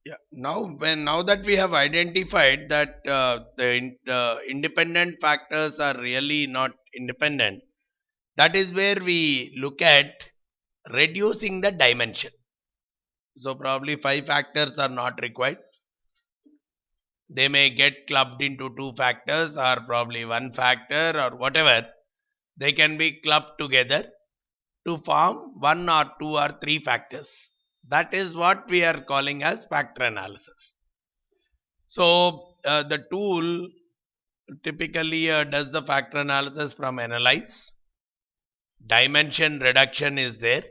Yeah. Now that we have identified that the independent factors are really not independent, that is where we look at reducing the dimension. So probably five factors are not required. They may get clubbed into two factors or probably one factor or whatever. They can be clubbed together to form one or two or three factors. That is what we are calling as factor analysis. So the tool typically does the factor analysis from analyze. Dimension reduction is there.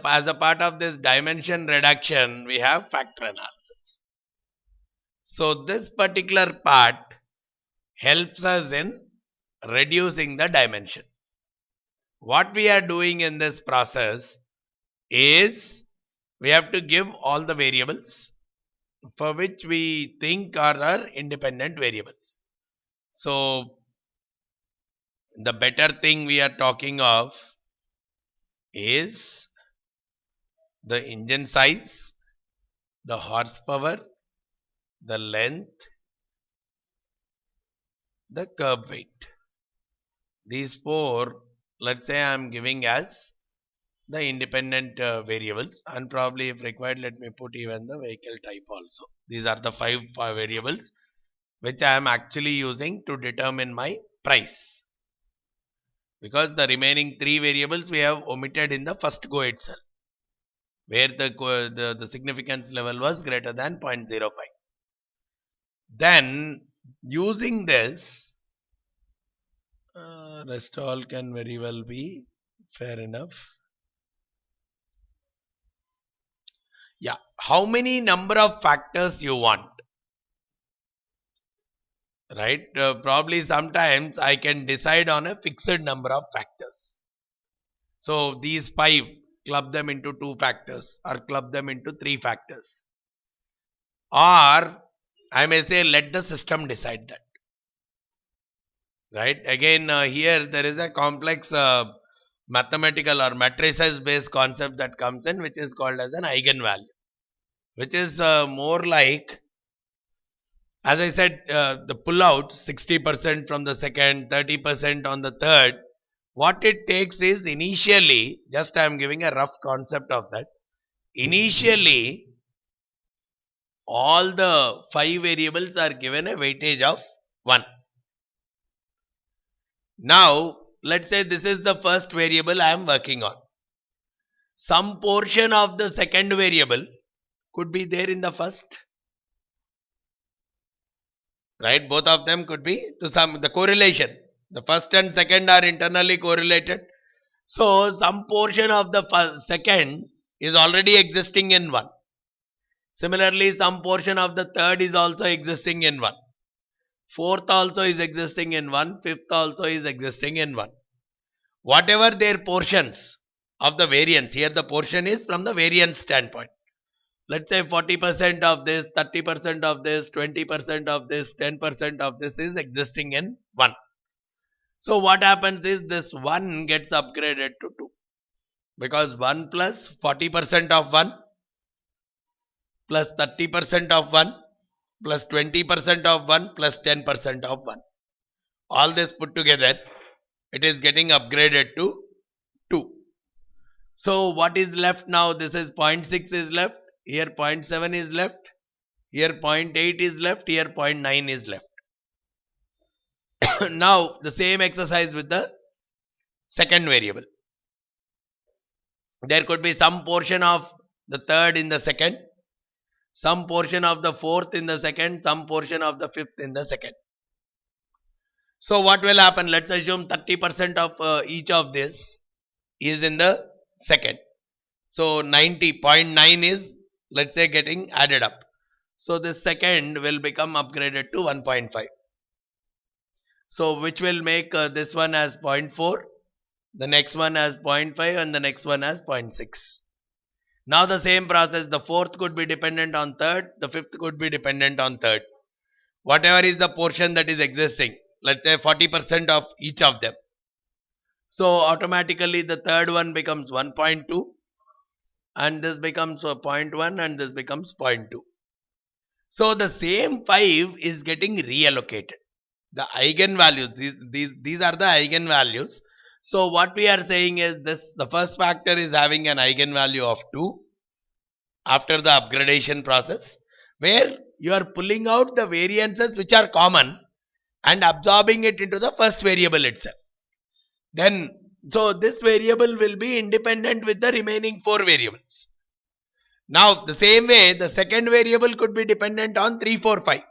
As a part of this dimension reduction, we have factor analysis. So this particular part helps us in reducing the dimension. What we are doing in this process is we have to give all the variables for which we think are our independent variables. So the better thing we are talking of is the engine size, the horsepower, the length, the curb weight. These four, let's say I am giving as the independent variables, and probably if required, let me put even the vehicle type also. These are the five variables which I am actually using to determine my price, because the remaining three variables we have omitted in the first go itself, where the significance level was greater than 0.05. Then using this, rest all can very well be fair enough. Yeah, how many number of factors you want? Right? Probably sometimes I can decide on a fixed number of factors. So these five, club them into two factors or club them into three factors. Or I may say let the system decide that. Right? Again, here there is a complex mathematical or matrices based concept that comes in, which is called as an eigenvalue, which is more like, as I said, the pull out 60% from the second, 30% on the third. What it takes is initially, just I am giving a rough concept of that. Initially, all the five variables are given a weightage of 1. Now, let's say this is the first variable I am working on. Some portion of the second variable could be there in the first. Right? Both of them could be to the correlation. The first and second are internally correlated. So, some portion of the second is already existing in 1. Similarly, some portion of the third is also existing in 1. Fourth also is existing in 1. Fifth also is existing in 1. Whatever their portions of the variance, here the portion is from the variance standpoint. Let's say 40% of this, 30% of this, 20% of this, 10% of this is existing in 1. So what happens is this 1 gets upgraded to 2. Because 1 plus 40% of 1 plus 30% of 1 plus 20% of 1 plus 10% of 1. All this put together, it is getting upgraded to 2. So what is left now? This is 0.6 is left, here 0.7 is left, here 0.8 is left, here 0.9 is left. Now the same exercise with the second variable. There could be some portion of the third in the second, some portion of the fourth in the second, some portion of the fifth in the second. So what will happen? Let's assume 30% of each of this is in the second. So 90.9 is, let's say, getting added up. So this second will become upgraded to 1.5. So which will make this one as 0.4, the next one as 0.5 and the next one as 0.6. Now the same process, the fourth could be dependent on third, the fifth could be dependent on third. Whatever is the portion that is existing, let's say 40% of each of them. So automatically the third one becomes 1.2, and this becomes 0.1 and this becomes 0.2. So the same 5 is getting reallocated. The eigenvalues, these are the eigenvalues. So what we are saying is this, the first factor is having an eigenvalue of 2 after the upgradation process, where you are pulling out the variances which are common and absorbing it into the first variable itself. Then, so this variable will be independent with the remaining 4 variables. Now, the same way, the second variable could be dependent on 3, 4, 5.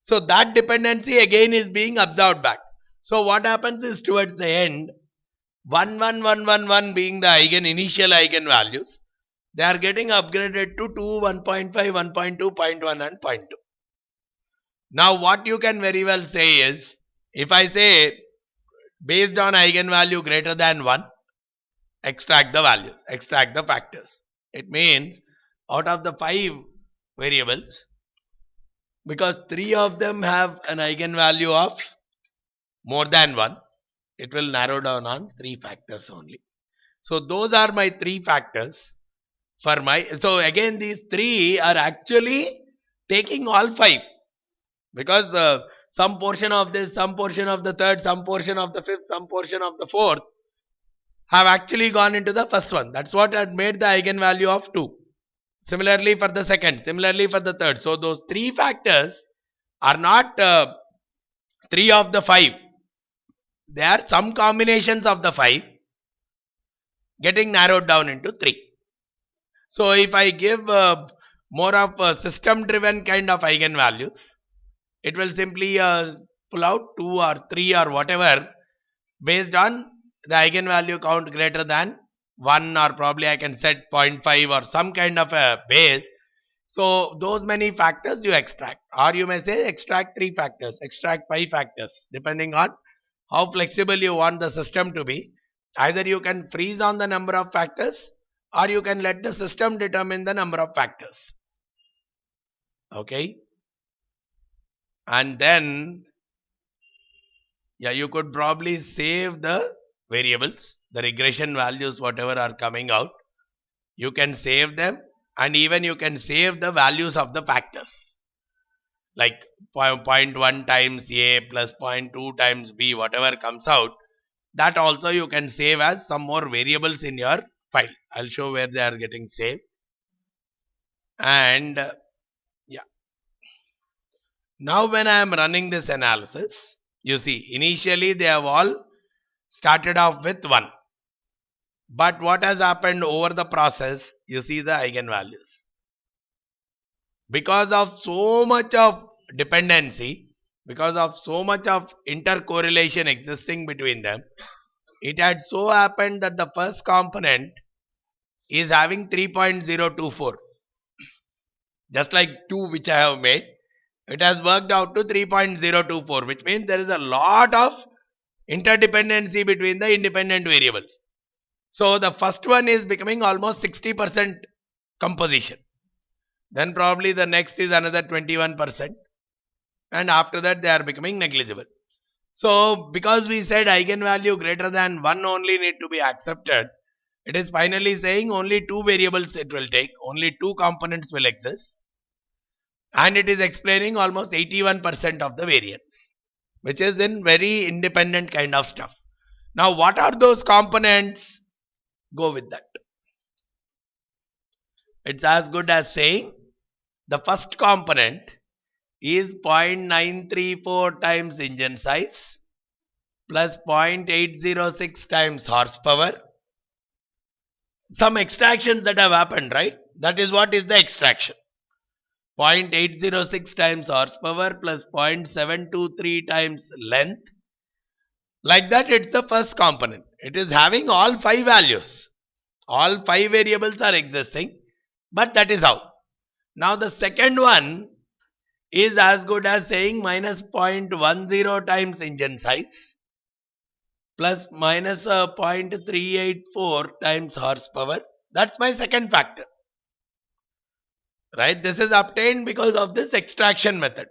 So that dependency again is being absorbed back. So what happens is towards the end, 1, 1, 1, 1, 1 being the initial eigenvalues, they are getting upgraded to 2, 1.5, 1.2, 0.1 and 0.2. Now what you can very well say is, if I say based on eigenvalue greater than 1, extract the value, extract the factors. It means out of the 5 variables, because 3 of them have an eigenvalue of more than 1, it will narrow down on 3 factors only. So those are my 3 factors for my, so again these 3 are actually taking all 5, because some portion of this, some portion of the third, some portion of the fifth, some portion of the fourth have actually gone into the first one. That's what had made the eigenvalue of 2. Similarly for the second, similarly for the third. So those 3 factors are not 3 of the 5. They are some combinations of the 5 getting narrowed down into 3. So if I give more of a system driven kind of eigenvalues, it will simply pull out 2 or 3 or whatever based on the eigenvalue count greater than 1, or probably I can set 0.5 or some kind of a base. So those many factors you extract, or you may say extract 3 factors, extract 5 factors, depending on how flexible you want the system to be. Either you can freeze on the number of factors, or you can let the system determine the number of factors. Okay. And then, yeah, you could probably save the variables, the regression values, whatever are coming out. You can save them, and even you can save the values of the factors. Like 0.1 times A plus 0.2 times B, whatever comes out, that also you can save as some more variables in your file. I'll show where they are getting saved. And yeah. Now when I am running this analysis, you see, initially they have all started off with 1. But what has happened over the process, you see the eigenvalues. Because of so much of dependency, because of so much of intercorrelation existing between them, it had so happened that the first component is having 3.024. Just like 2 which I have made, it has worked out to 3.024, which means there is a lot of interdependency between the independent variables. So the first one is becoming almost 60% composition. Then probably the next is another 21%. And after that they are becoming negligible. So because we said eigenvalue greater than 1 only need to be accepted, it is finally saying only 2 variables it will take, only 2 components will exist. And it is explaining almost 81% of the variance, which is in very independent kind of stuff. Now what are those components? Go with that. It's as good as saying the first component is 0.934 times engine size plus 0.806 times horsepower. Some extractions that have happened, right? That is what is the extraction. 0.806 times horsepower plus 0.723 times length. Like that, it's the first component. It is having all 5 values. All 5 variables are existing, but that is how. Now the second one is as good as saying minus 0.10 times engine size plus minus 0.384 times horsepower. That's my second factor. Right? This is obtained because of this extraction method.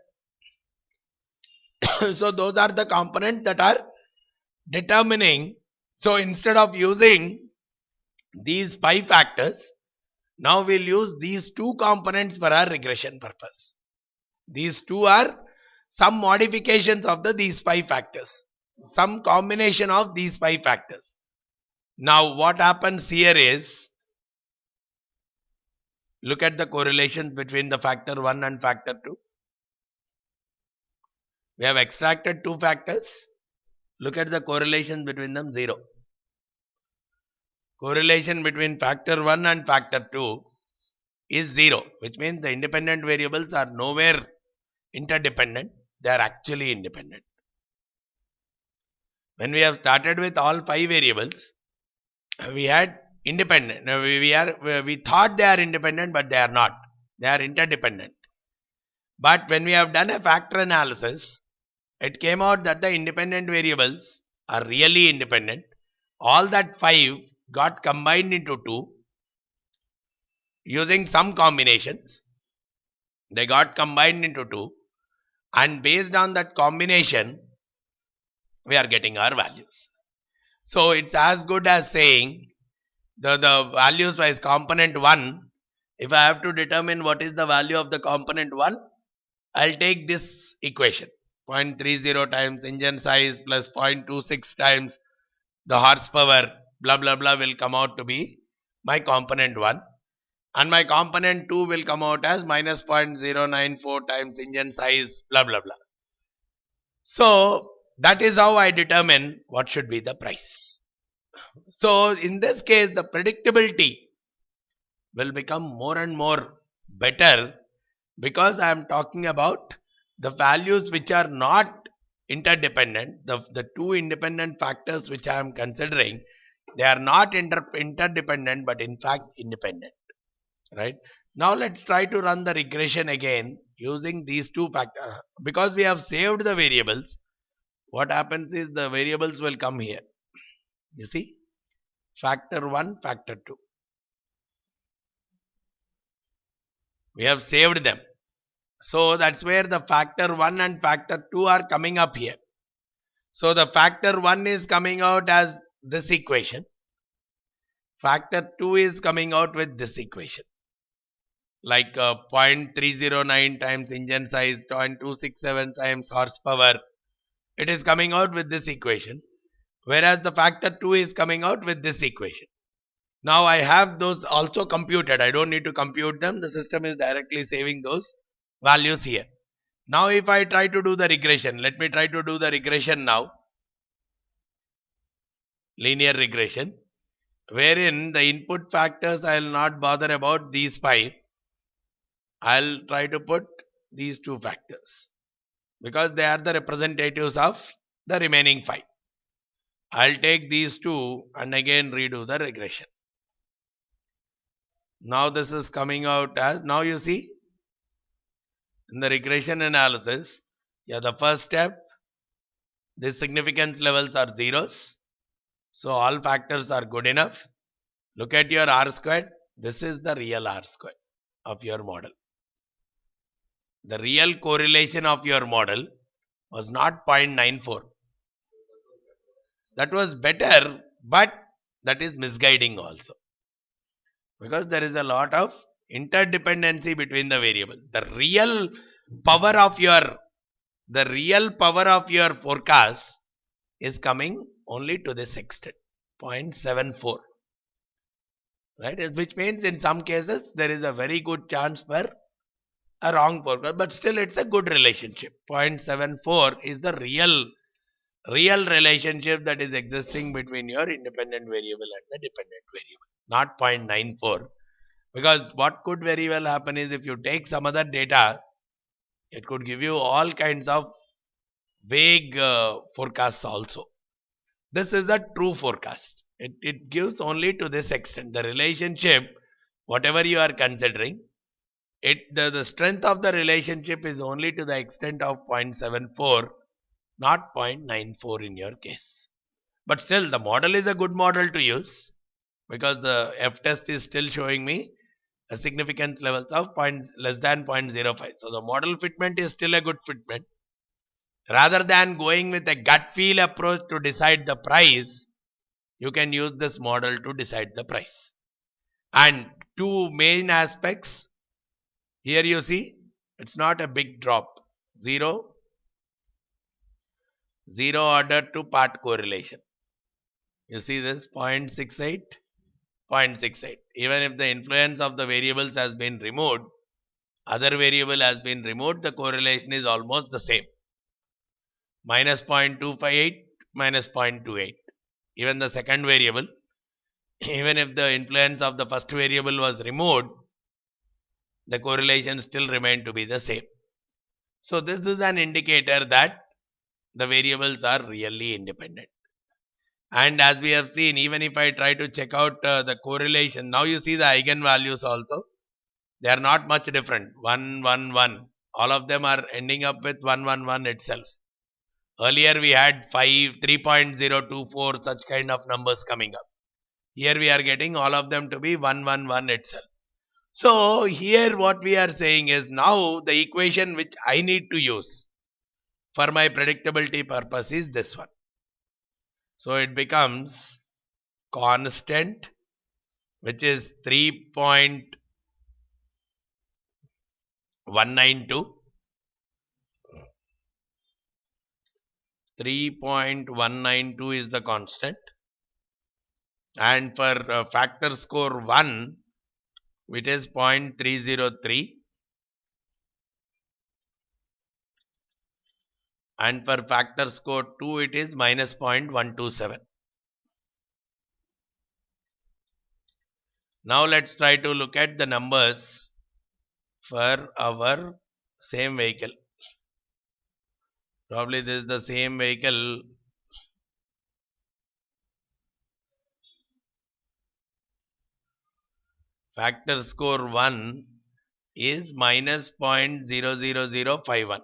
So those are the components that are determining. So instead of using these 5 factors. Now we'll use these 2 components for our regression purpose. These 2 are some modifications of these 5 factors, some combination of these 5 factors. Now what happens here is, look at the correlations between the factor 1 and factor 2. We have extracted 2 factors. Look at the correlation between them, 0. Correlation between factor 1 and factor 2 is 0, which means the independent variables are nowhere interdependent. They are actually independent. When we have started with all 5 variables, we had independent. We thought they are independent, but they are not. They are interdependent. But when we have done a factor analysis, it came out that the independent variables are really independent. All that 5 got combined into 2 using some combinations. They got combined into 2, and based on that combination, we are getting our values. So it's as good as saying the values wise component 1. If I have to determine what is the value of the component 1, I'll take this equation. 0.30 times engine size plus 0.26 times the horsepower, blah blah blah, will come out to be my component 1, and my component 2 will come out as minus 0.094 times engine size, blah blah blah. So that is how I determine what should be the price. So in this case, the predictability will become more and more better, because I am talking about the values which are not interdependent. The 2 independent factors which I am considering, they are not interdependent, but in fact independent. Right? Now let's try to run the regression again using these 2 factors. Because we have saved the variables, what happens is the variables will come here. You see? Factor 1, factor 2. We have saved them. So that's where the factor 1 and factor 2 are coming up here. So the factor 1 is coming out as this equation. Factor 2 is coming out with this equation. Like 0.309 times engine size, 0.267 times horsepower. It is coming out with this equation. Whereas the factor 2 is coming out with this equation. Now I have those also computed. I don't need to compute them. The system is directly saving those values here. Now if I try to do the regression, let me try to do the regression now. Linear regression, wherein the input factors I will not bother about these 5. I'll try to put these 2 factors, because they are the representatives of the remaining 5. I'll take these 2 and again redo the regression. Now this is coming out as, now you see, in the regression analysis, the first step, the significance levels are zeros. So all factors are good enough. Look at your R squared. This is the real R squared of your model. The real correlation of your model was not 0.94. That was better, but that is misguiding also, because there is a lot of interdependency between the variables. The real power of your forecast is coming only to this extent, 0.74, right? Which means in some cases there is a very good chance for a wrong forecast, but still it's a good relationship. 0.74 is the real relationship that is existing between your independent variable and the dependent variable, not 0.94. Because what could very well happen is, if you take some other data, it could give you all kinds of vague forecasts also. This is a true forecast. It gives only to this extent. The relationship, whatever you are considering, the strength of the relationship is only to the extent of 0.74, not 0.94 in your case. But still, the model is a good model to use, because the F-test is still showing me a significance levels of less than 0.05. So the model fitment is still a good fitment. Rather than going with a gut feel approach to decide the price, you can use this model to decide the price. And two main aspects, here you see, it's not a big drop. Zero order to part correlation. You see this 0.68, 0.68. Even if the influence of the variables has been removed, other variable has been removed, the correlation is almost the same. Minus 0.258, minus 0.28. Even the second variable, even if the influence of the first variable was removed, the correlation still remained to be the same. So this is an indicator that the variables are really independent. And as we have seen, even if I try to check out the correlation, now you see the eigenvalues also. They are not much different. 1, 1, 1. All of them are ending up with 1, 1, 1 itself. Earlier we had 5, 3.024 such kind of numbers coming up. Here we are getting all of them to be 1, 1, 1 itself. So here what we are saying is, now the equation which I need to use for my predictability purpose is this one. So it becomes constant, which is 3.192. 3.192 is the constant, and for factor score 1, which is 0.303, and for factor score 2 it is minus 0.127. Now let's try to look at the numbers for our same vehicle. Probably this is the same vehicle. Factor score 1 is minus 0.00051.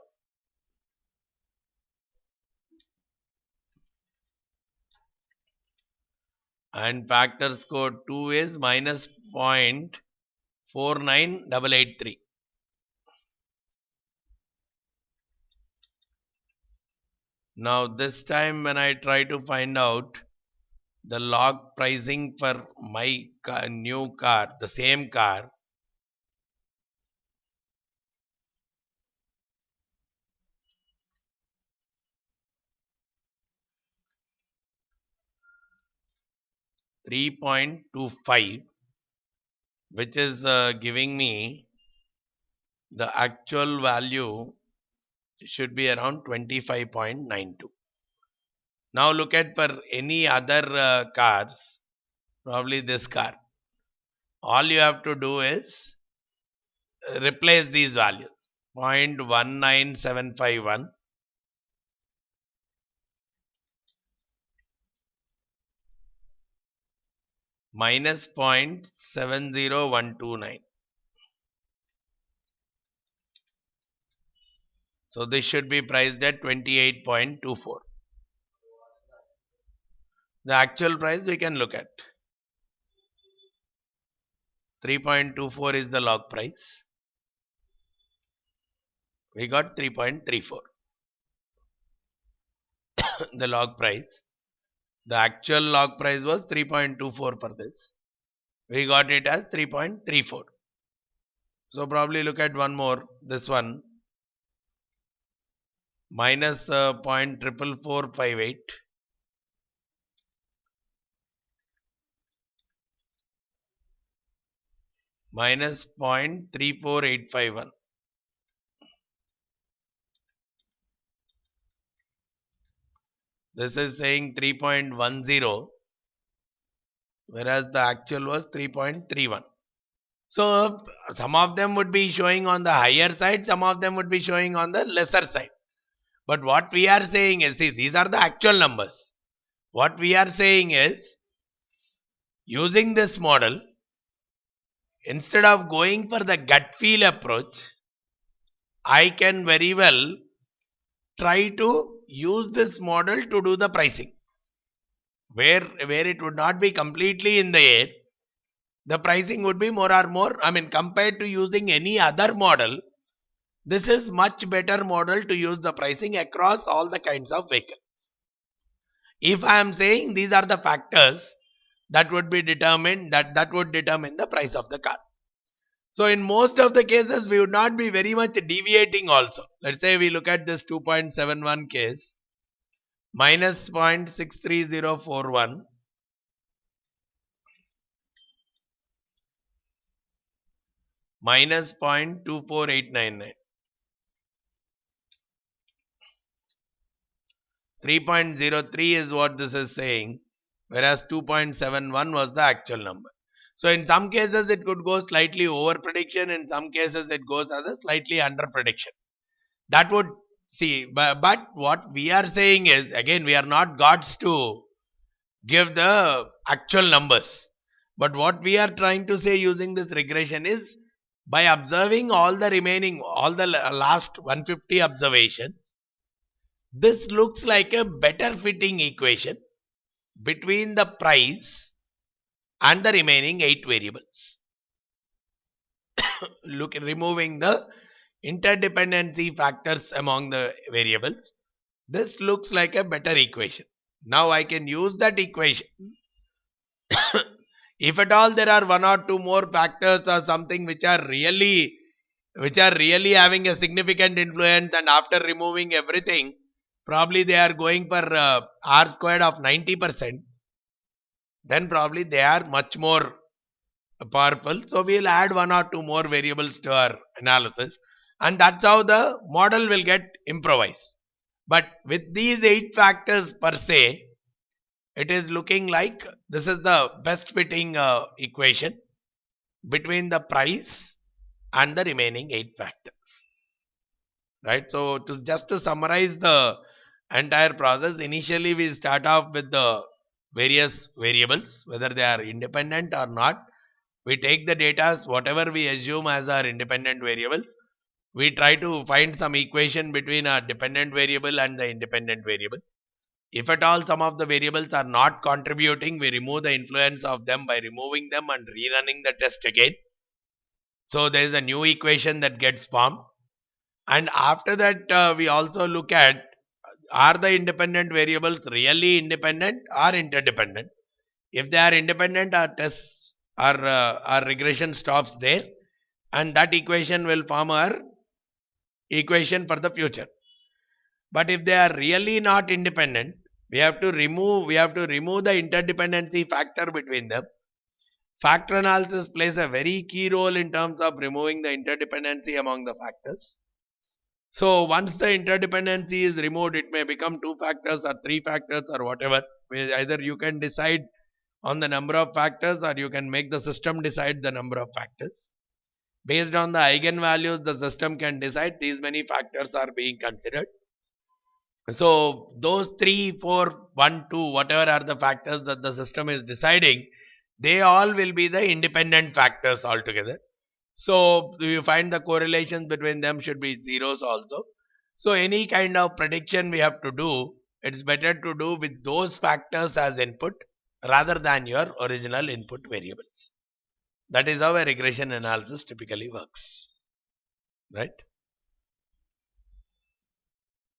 And factor score 2 is minus 0.49883. Now this time when I try to find out the log pricing for my new car, the same car, $3.25, which is giving me the actual value should be around 25.92. Now look at for any other cars, probably this car. All you have to do is replace these values. 0.19751 minus 0.70129. So this should be priced at 28.24. The actual price we can look at. 3.24 is the log price. We got 3.34. The log price. The actual log price was 3.24 for this. We got it as 3.34. So probably look at one more. This one. Minus 0.44458. Minus 0.34851. This is saying 3.10, whereas the actual was 3.31. So some of them would be showing on the higher side, some of them would be showing on the lesser side. But what we are saying is, see, these are the actual numbers. What we are saying is, using this model, instead of going for the gut feel approach, I can very well try to use this model to do the pricing. Where it would not be completely in the air, the pricing would be more or more, compared to using any other model, this is much better model to use the pricing across all the kinds of vehicles. If I am saying these are the factors that would be determined, that would determine the price of the car. So in most of the cases, we would not be very much deviating also. Let's say we look at this 2.71 case, minus 0.63041, minus 0.24899. 3.03 is what this is saying, whereas 2.71 was the actual number. So in some cases it could go slightly over prediction, in some cases it goes as a slightly under prediction. That would see, but what we are saying is, again, we are not gods to give the actual numbers. But what we are trying to say using this regression is, by observing all the last 150 observations, this looks like a better fitting equation between the price and the remaining 8 variables. Removing the interdependency factors among the variables, this looks like a better equation. Now I can use that equation. If at all there are one or two more factors or something which are really having a significant influence, and after removing everything, probably they are going for R squared of 90%, then probably they are much more powerful. So we will add one or two more variables to our analysis, and that's how the model will get improvised. But with these 8 factors per se, it is looking like this is the best fitting equation between the price and the remaining 8 factors. Right? So just to summarize the entire process, initially we start off with the various variables, whether they are independent or not. We take the data, whatever we assume as our independent variables. We try to find some equation between a dependent variable and the independent variable. If at all some of the variables are not contributing, we remove the influence of them by removing them and rerunning the test again. So there is a new equation that gets formed. And after that, we also look at, are the independent variables really independent or interdependent? If they are independent, our tests, our regression stops there, and that equation will form our equation for the future. But if they are really not independent, we have to remove the interdependency factor between them. Factor analysis plays a very key role in terms of removing the interdependency among the factors. So once the interdependency is removed, it may become 2 factors or 3 factors or whatever. Either you can decide on the number of factors, or you can make the system decide the number of factors. Based on the eigenvalues, the system can decide these many factors are being considered. So those 3, 4, 1, 2, whatever are the factors that the system is deciding, they all will be the independent factors altogether. So you find the correlations between them should be zeros also. So any kind of prediction we have to do, it's better to do with those factors as input rather than your original input variables. That is how a regression analysis typically works, right?